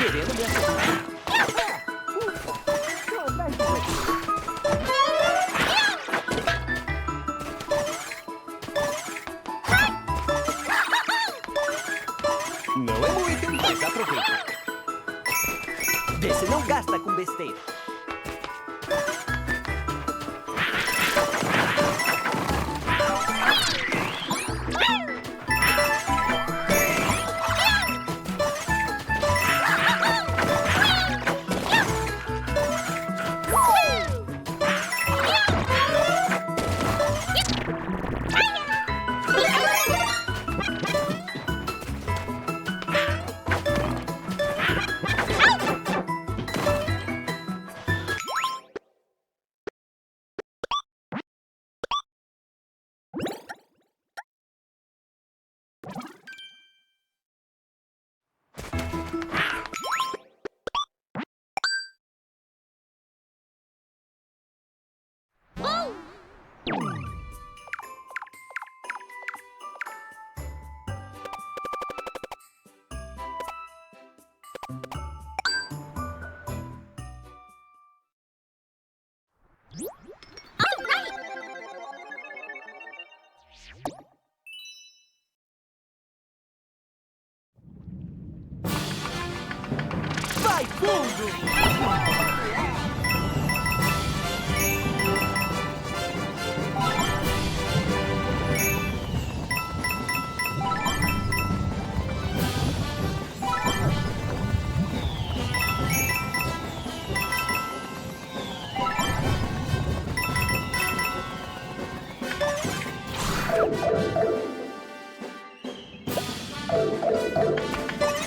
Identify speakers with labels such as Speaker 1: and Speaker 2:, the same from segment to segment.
Speaker 1: querendo me acertar. Ufa, tô atrás de você. Não é muito, mas aproveita. Vê se não gasta com besteira. Vai fundo!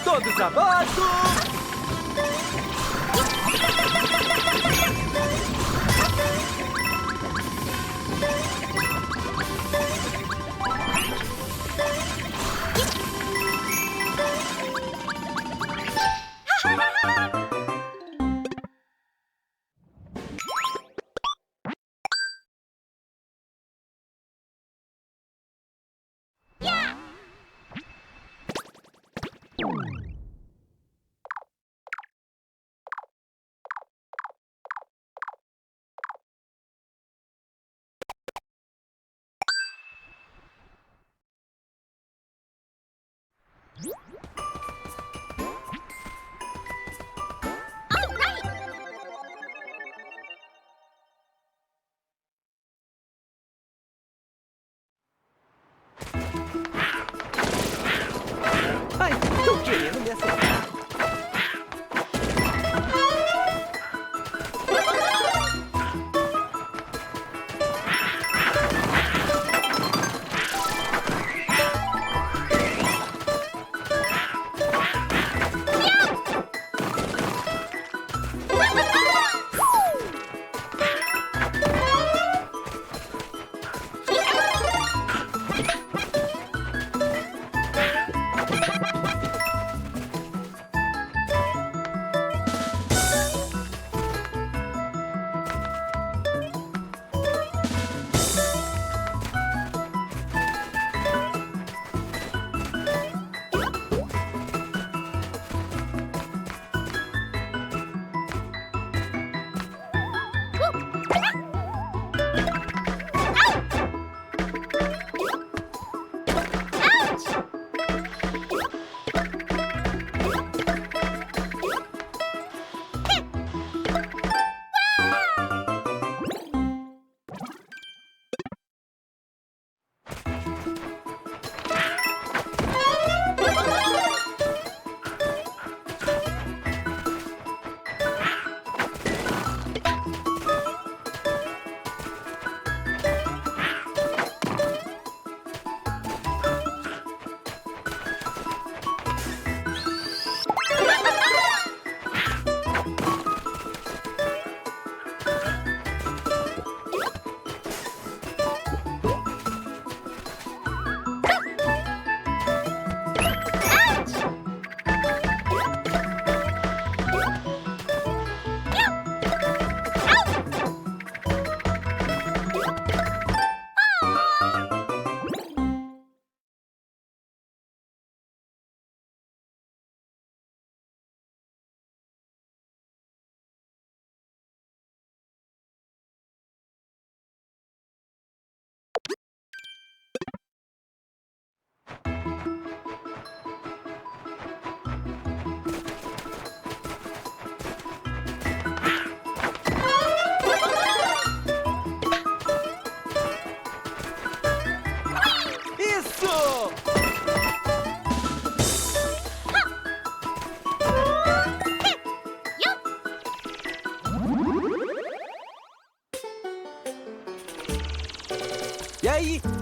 Speaker 1: Todos a bordo! aí!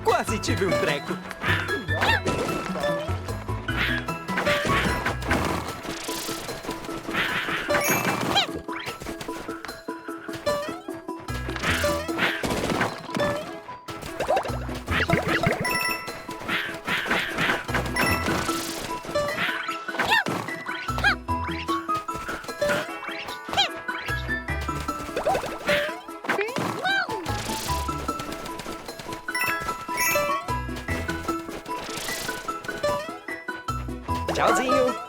Speaker 1: Quase tive um treco. Tchauzinho.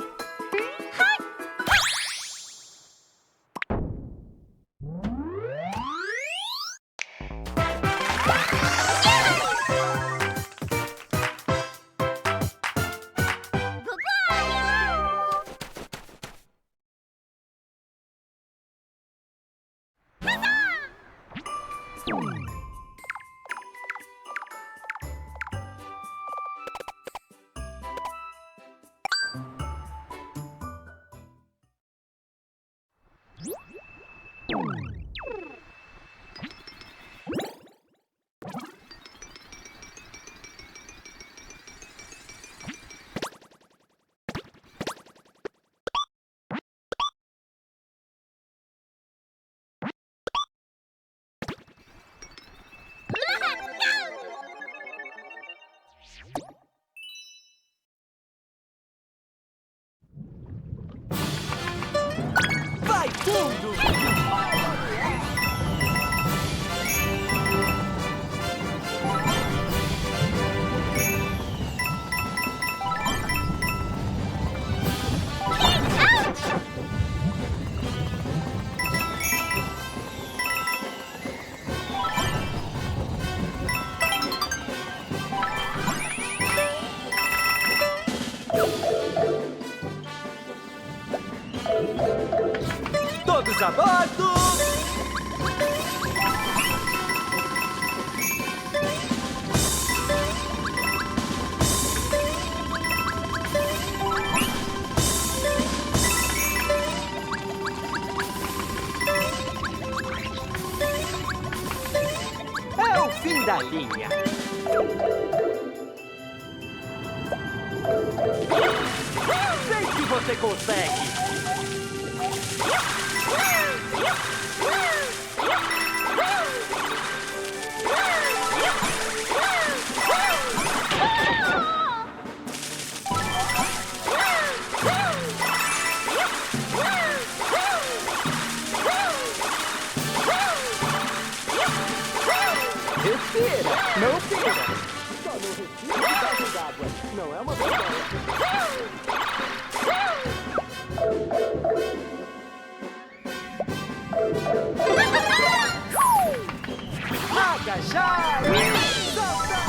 Speaker 1: Vai fundo! Todos a bordo! É o fim da linha. Sei que você consegue! Não é uma boa ideia. Agachar e soltar!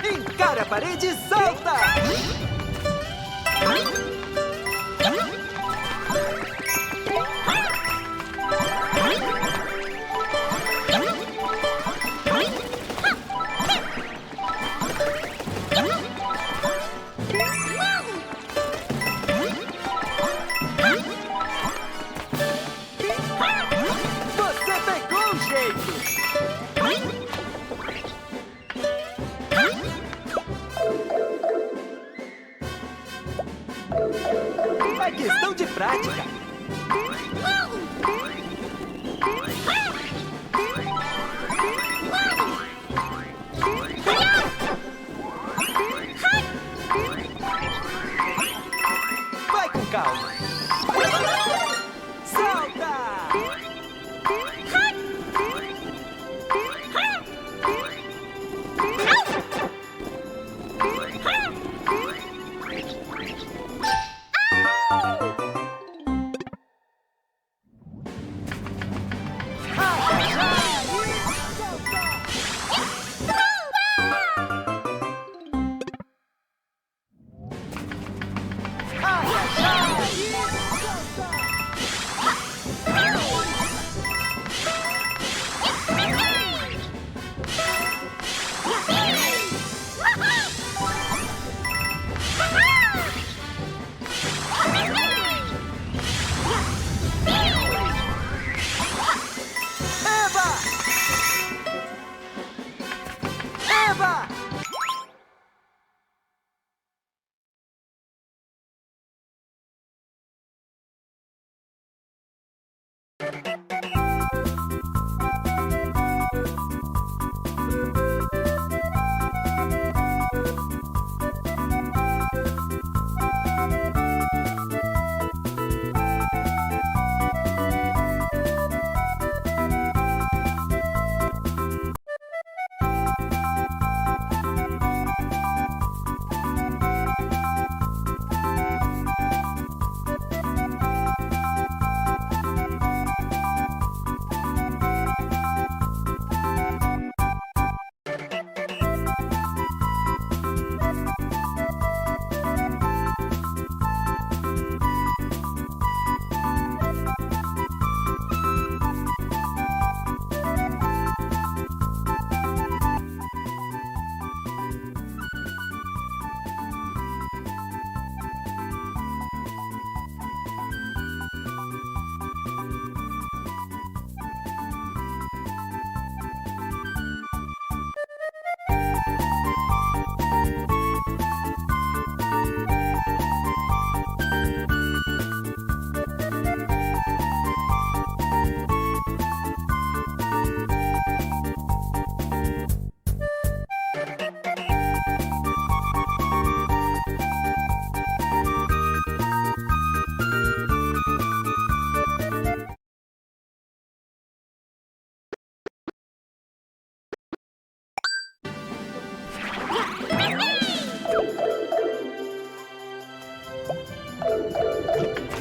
Speaker 1: Encara a parede e solta! Você pegou o jeito! É questão de prática. Vai com calma. Solta! Eva!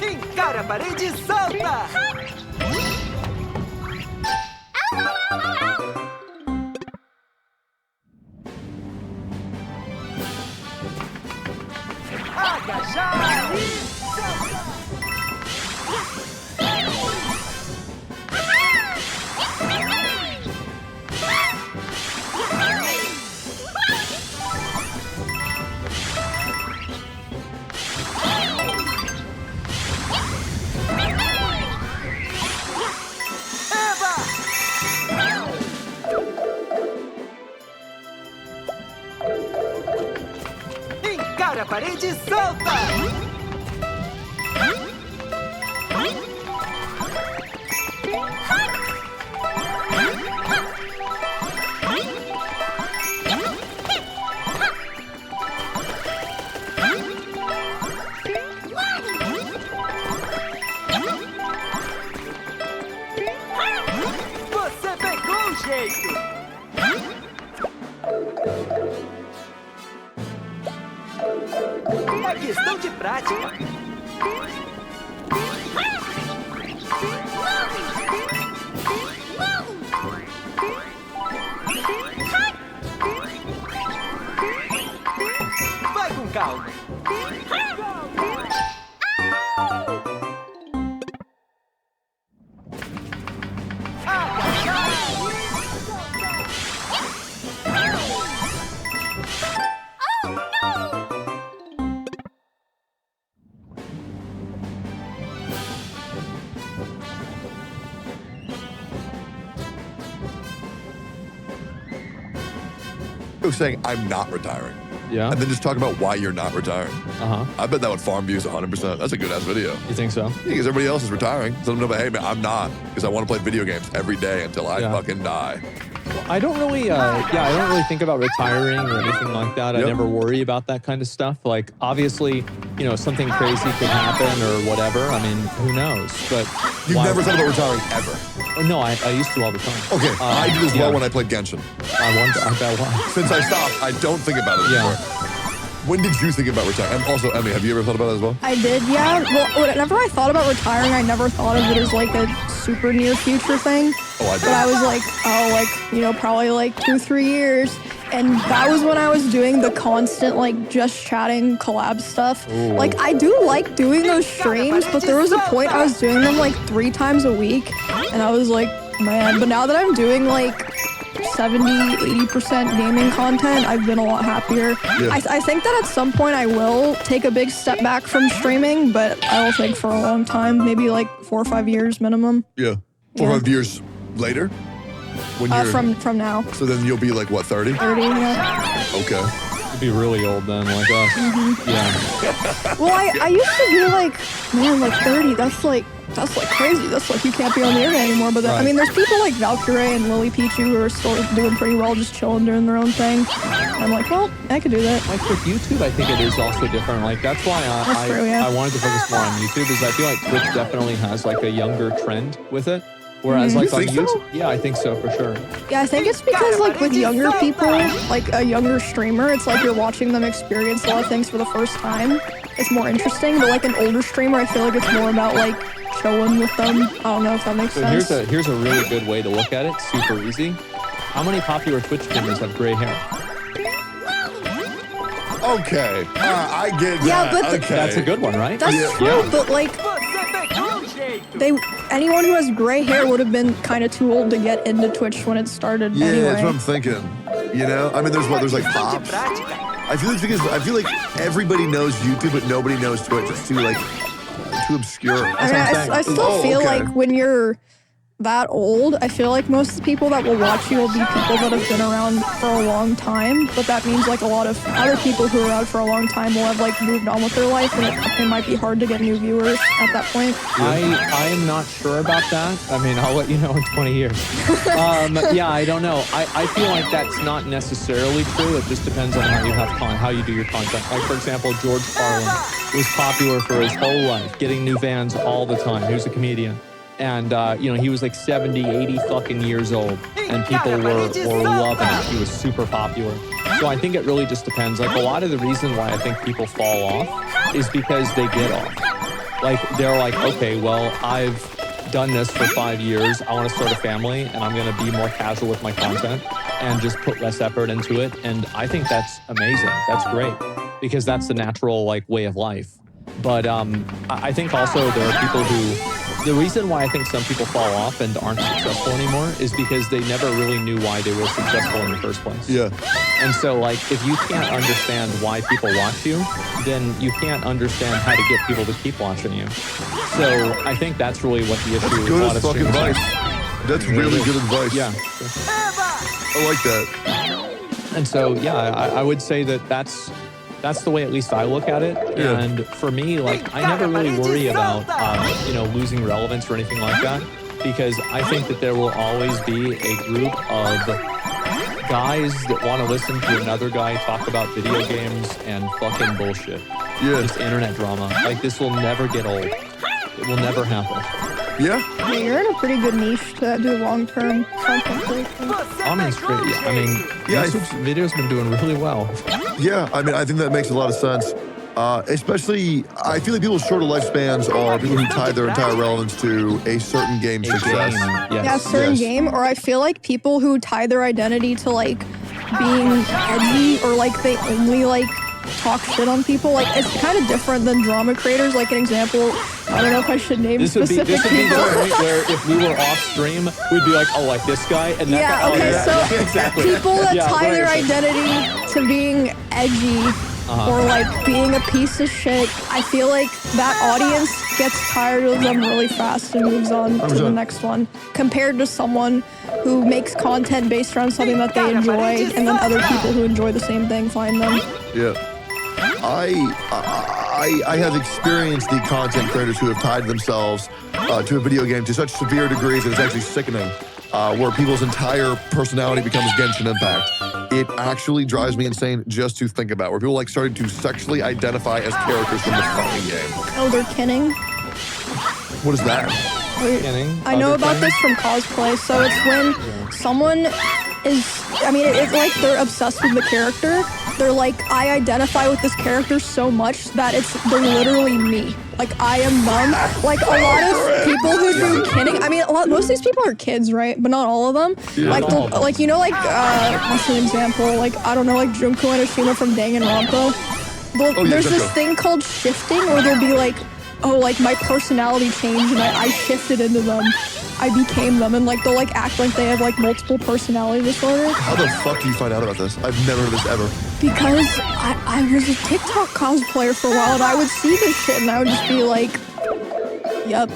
Speaker 1: Encara a parede e solta! Agachar e solta! Encara a parede e solta! Vai com calma.
Speaker 2: Saying I'm not retiring.
Speaker 3: Yeah.
Speaker 2: And then just talk about why you're not retiring. I bet that would farm views 100%. That's a good ass video.
Speaker 3: You think so?
Speaker 2: Yeah, because everybody else is retiring. So them know, but hey man, I'm not. Because I want to play video games every day until I fucking die.
Speaker 3: I don't really, I don't really think about retiring or anything like that. I never worry about that kind of stuff. Like, obviously, you know, something crazy could happen or whatever. I mean, who knows? But
Speaker 2: you've never thought about retiring ever?
Speaker 3: No, I used to all the time.
Speaker 2: Okay, I did as well when I played Genshin.
Speaker 3: I bet why.
Speaker 2: Since I stopped, I don't think about it anymore. When did you think about retiring? And also, Emmy, have you ever thought about it as well?
Speaker 4: I did, yeah. Well, whenever I thought about retiring, I never thought of it as like a super near future thing.
Speaker 2: Oh, I did.
Speaker 4: But I was like, oh, like, you know, probably like 2-3 years. And that was when I was doing the constant, like, just chatting collab stuff.
Speaker 3: Ooh.
Speaker 4: Like, I do like doing those streams, but there was a point I was doing them like 3 times a week. And I was like, man, but now that I'm doing like 70-80% gaming content, I've been a lot happier.
Speaker 2: Yeah.
Speaker 4: I think that at some point I will take a big step back from streaming, but I will think for a long time, maybe like 4 or 5 years minimum.
Speaker 2: Yeah. 4 or 5 years later? When you're,
Speaker 4: from now.
Speaker 2: So then you'll be like, what, 30?
Speaker 4: 30, yeah.
Speaker 2: Okay.
Speaker 3: You'd be really old then, like us. Yeah.
Speaker 4: Well, I used to be like, man, like 30, that's like crazy. That's like, you can't be on the internet anymore. But I mean, there's people like Valkyrie and Lily Pichu who are still doing pretty well, just chilling, doing their own thing. And I'm like, well, I could do that.
Speaker 3: Like with YouTube, I think it is also different. Like that's why I wanted to focus more on YouTube, is I feel like Twitch definitely has like a younger trend with it. Whereas like on YouTube, yeah, I think so for sure.
Speaker 4: Yeah, I think it's because like with younger people, like a younger streamer, it's like you're watching them experience a lot of things for the first time. It's more interesting, but like an older streamer, I feel like it's more about like chilling with them. I don't know if that makes sense.
Speaker 3: Here's a really good way to look at it, super easy. How many popular Twitch streamers have gray hair?
Speaker 2: Okay, I get that.
Speaker 4: Yeah, but
Speaker 3: that's a good one, right?
Speaker 4: That's true, but like anyone who has gray hair would have been kind of too old to get into Twitch when it started anyway.
Speaker 2: That's what I'm thinking. You know, I mean, there's like pops. I feel like everybody knows YouTube, but nobody knows Twitch. It's too obscure.
Speaker 4: I mean, I still feel like when you're that old, I feel like most of the people that will watch you will be people that have been around for a long time, but that means like a lot of other people who are around for a long time will have like moved on with their life, and it might be hard to get new viewers at that point.
Speaker 3: I am not sure about that. I mean, I'll let you know in 20 years. Yeah, I don't know. I feel like that's not necessarily true. It just depends on how you do your content. Like for example, George Carlin was popular for his whole life, getting new fans all the time. He was a comedian. And, you know, he was like 70, 80 fucking years old, and people were loving it. He was super popular. So I think it really just depends. Like, a lot of the reason why I think people fall off is because they get off. Like, they're like, okay, well, I've done this for 5 years. I want to start a family, and I'm going to be more casual with my content and just put less effort into it. And I think that's amazing. That's great, because that's the natural, like, way of life. But I think also there are people the reason why I think some people fall off and aren't successful anymore is because they never really knew why they were successful in the first place.
Speaker 2: Yeah.
Speaker 3: And so, like, if you can't understand why people watch you, then you can't understand how to get people to keep watching you. So I think that's really what the issue is.
Speaker 2: That's good as fucking advice. That's really good advice.
Speaker 3: Yeah.
Speaker 2: I like that.
Speaker 3: And so, yeah, I would say that's the way at least I look at it.
Speaker 2: Yeah.
Speaker 3: And for me, like, I never really worry about, you know, losing relevance or anything like that, because I think that there will always be a group of guys that want to listen to another guy talk about video games and fucking bullshit.
Speaker 2: Yeah.
Speaker 3: Just internet drama. Like, this will never get old. It will never happen.
Speaker 2: Yeah?
Speaker 4: Yeah, you're in a pretty good niche to do long-term content creation.
Speaker 3: I mean, YouTube's video's been doing really well.
Speaker 2: Yeah, I mean, I think that makes a lot of sense. Especially, I feel like people's shorter lifespans are people who tie their entire relevance to a certain game's success.
Speaker 3: Yes.
Speaker 4: Yeah, a certain game, or I feel like people who tie their identity to like being edgy or like they only like talk shit on people. Like it's kind of different than drama creators. Like an example, I don't know if I should name specific
Speaker 3: this would be the
Speaker 4: people.
Speaker 3: point where if we were off stream, we'd be like, oh, like this guy and that
Speaker 4: Yeah,
Speaker 3: guy.
Speaker 4: okay, so
Speaker 3: exactly.
Speaker 4: people that
Speaker 3: Yeah,
Speaker 4: tie their
Speaker 3: right.
Speaker 4: identity to being edgy or like being a piece of shit, I feel like that audience gets tired of them really fast and moves on to the next one, compared to someone who makes content based around something that they enjoy, and then other people who enjoy the same thing find them.
Speaker 2: Yeah. I have experienced the content creators who have tied themselves to a video game to such severe degrees that it's actually sickening, where people's entire personality becomes Genshin Impact. It actually drives me insane just to think about, where people like started to sexually identify as characters from the fucking game.
Speaker 4: Oh, they're kinning?
Speaker 2: What is that?
Speaker 3: Kidding.
Speaker 4: I know
Speaker 3: Other
Speaker 4: about
Speaker 3: things?
Speaker 4: this from cosplay. So it's when someone is, I mean, it's like they're obsessed with the character. They're like, I identify with this character so much that they're literally me. Like, I am them. Like, a lot of people who do kinning, I mean, most of these people are kids, right? But not all of them.
Speaker 2: Yeah.
Speaker 4: Like,
Speaker 3: Not all of them.
Speaker 4: like, you know, like, what's an example? Like, I don't know, like Junko and Ashima from Danganronpa. There's this
Speaker 2: Junko.
Speaker 4: thing called shifting where they'll be like, oh, like my personality changed and I shifted into them. I became them, and like they'll like act like they have like multiple personality disorder.
Speaker 2: How the fuck do you find out about this? I've never heard of this ever.
Speaker 4: Because I was a TikTok cosplayer for a while, and I would see this shit and I would just be like, yep.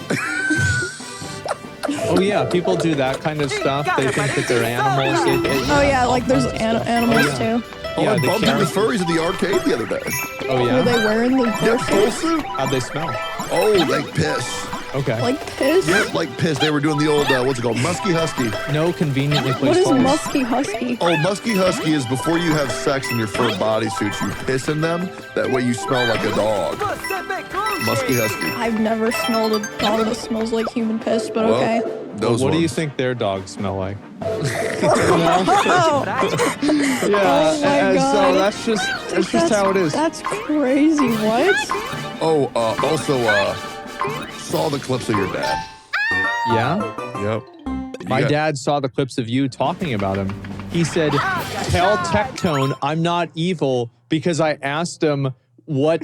Speaker 3: Oh yeah, people do that kind of stuff. They think that they're animals.
Speaker 4: Oh yeah, like there's animals
Speaker 3: Oh, yeah.
Speaker 4: too.
Speaker 2: Oh,
Speaker 3: Yeah,
Speaker 2: I
Speaker 3: the
Speaker 2: bumped into
Speaker 3: Karen-
Speaker 2: furries at the arcade the other day.
Speaker 3: Oh
Speaker 4: Were they
Speaker 3: yeah.
Speaker 4: wearing the
Speaker 2: Yeah, full
Speaker 4: bullshit?
Speaker 2: suit.
Speaker 3: How'd they smell?
Speaker 2: Oh, like piss.
Speaker 3: Okay.
Speaker 4: Like piss?
Speaker 2: Yeah, like piss. They were doing the old, what's it called? Musky Husky.
Speaker 3: No conveniently placed
Speaker 4: What is
Speaker 3: holes.
Speaker 4: musky husky?
Speaker 2: Oh, Musky Husky is before you have sex in your fur bodysuits, you piss in them. That way you smell like a dog. Musky Husky.
Speaker 4: I've never smelled a dog that smells like human piss, but
Speaker 2: Well,
Speaker 4: okay.
Speaker 2: those
Speaker 3: What do you
Speaker 2: ones.
Speaker 3: think their dogs smell like?
Speaker 4: Oh,
Speaker 3: Yeah,
Speaker 4: my
Speaker 3: and
Speaker 4: God.
Speaker 3: so that's just how it is.
Speaker 4: That's crazy. What?
Speaker 2: Oh, also, saw the clips of your dad.
Speaker 3: Yeah?
Speaker 2: Yep.
Speaker 3: My
Speaker 2: Yeah.
Speaker 3: dad saw the clips of you talking about him. He said, tell Tectone I'm not evil because I asked him what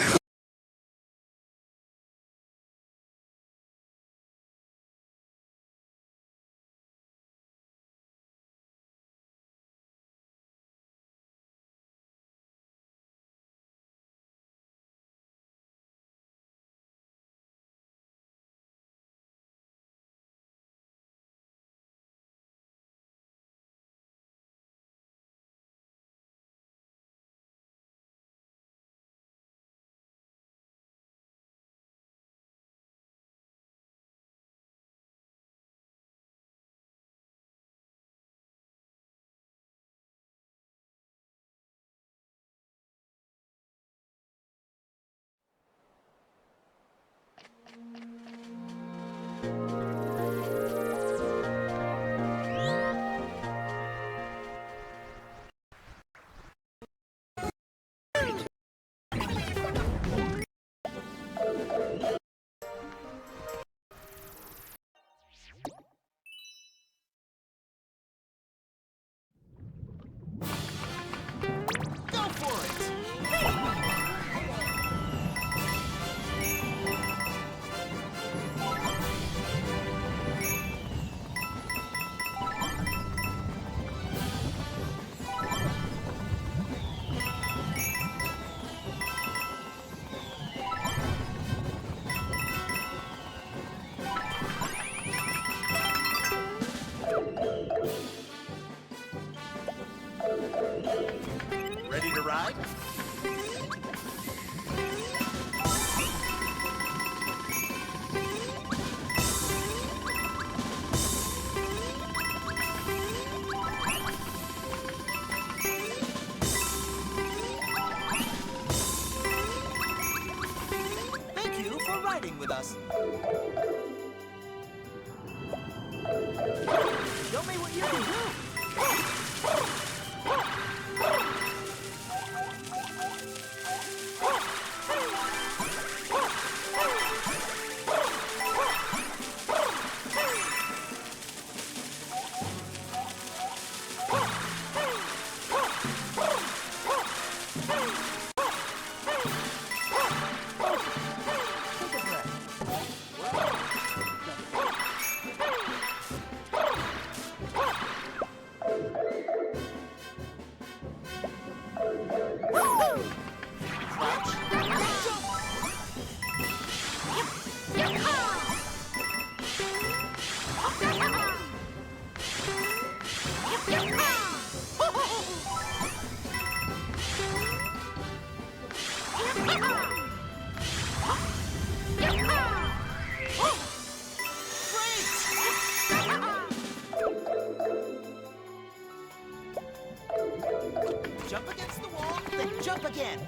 Speaker 1: again.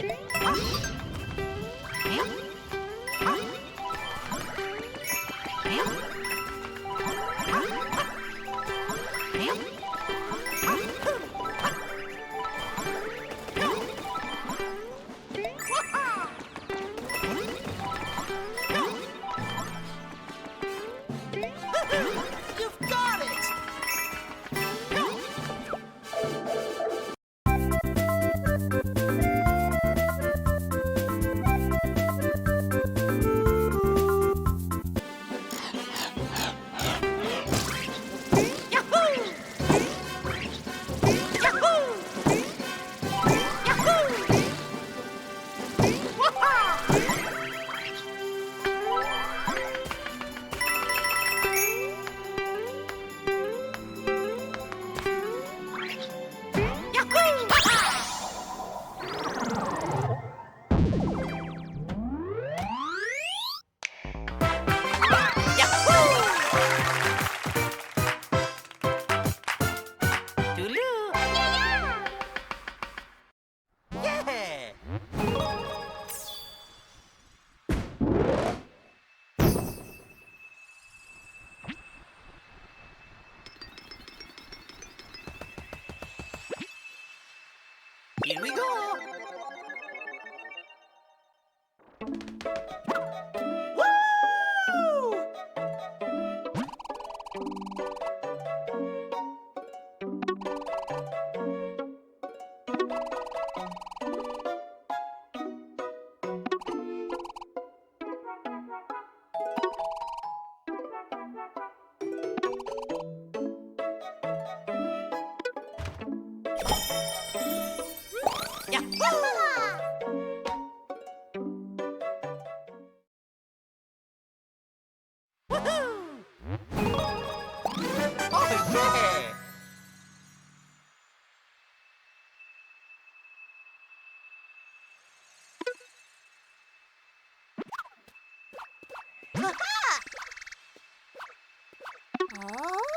Speaker 1: You've got it! Here we go! Woo!
Speaker 5: Oh?